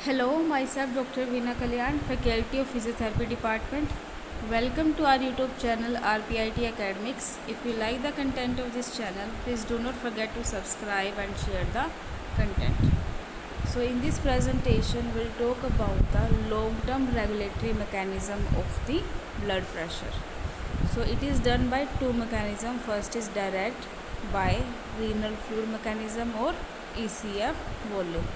Hello, myself Dr. Ravina Kalyan, Faculty of Physiotherapy Department. Welcome to our YouTube channel RPIIT Academics. If you like the content of this channel, please do not forget to subscribe and share the content. So in this presentation, we'll talk about the long-term regulatory mechanism of the blood pressure. So it is done by two mechanisms. First is direct by renal fluid mechanism or ECF volume.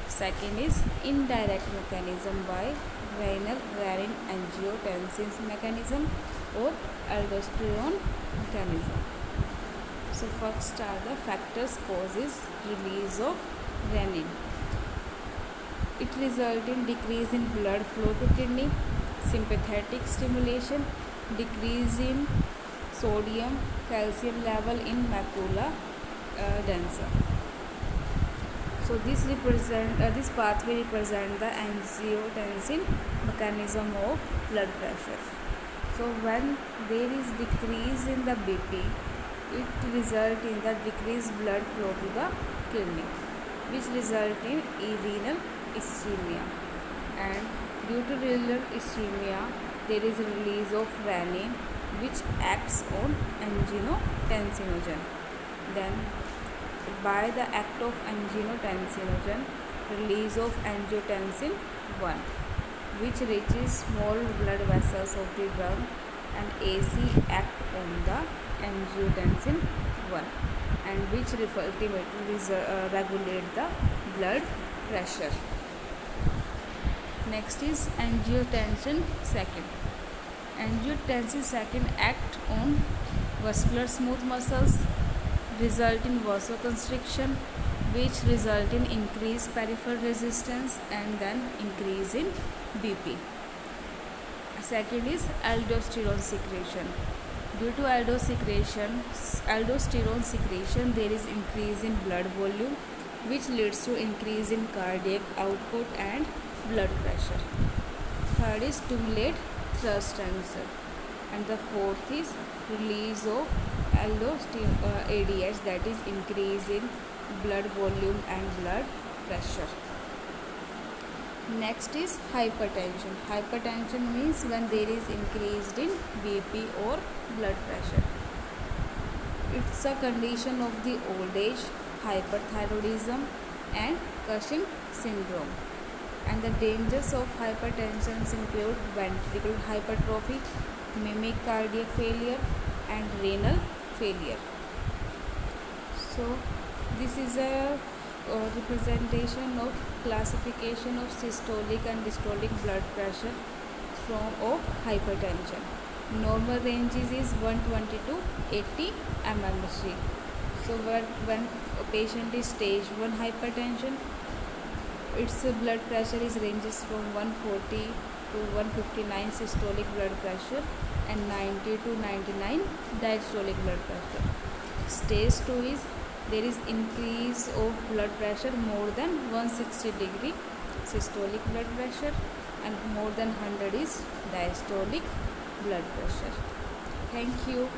Second is indirect mechanism by renal renin angiotensin mechanism or aldosterone mechanism. So first are the factors causes release of renin. It results in decrease in blood flow to kidney, sympathetic stimulation, decrease in sodium calcium level in macula densa. So this pathway represent the angiotensin mechanism of blood pressure. So when there is decrease in the BP, it result in the decreased blood flow to the kidney, which result in renal ischemia. And due to renal ischemia, there is a release of renin, which acts on angiotensinogen. Then by the act of angiotensinogen, release of angiotensin 1, which reaches small blood vessels of the lung, and AC act on the angiotensin 1, and which ultimately regulate the blood pressure. Next is angiotensin 2. Angiotensin 2 act on vascular smooth muscles, result in vasoconstriction, which result in increased peripheral resistance and then increase in BP. Second is aldosterone secretion. Due to aldosterone secretion, there is increase in blood volume, which leads to increase in cardiac output and blood pressure. Third is stimulate thrust tensor. And the fourth is release of ADH, that is increase in blood volume and blood pressure. Next is hypertension. Hypertension means when there is increased in BP or blood pressure. It's a condition of the old age, hyperthyroidism and Cushing syndrome. And the dangers of hypertension include ventricular hypertrophy, mimic cardiac failure and renal failure. So this is a representation of classification of systolic and systolic blood pressure of hypertension. Normal ranges is 120 to 80 mmHg. So when a patient is stage 1 hypertension, its blood pressure ranges from 140 to 159 systolic blood pressure and 90 to 99 diastolic blood pressure. Stage 2 is there is increase of blood pressure more than 160 degree systolic blood pressure and more than 100 is diastolic blood pressure. Thank you.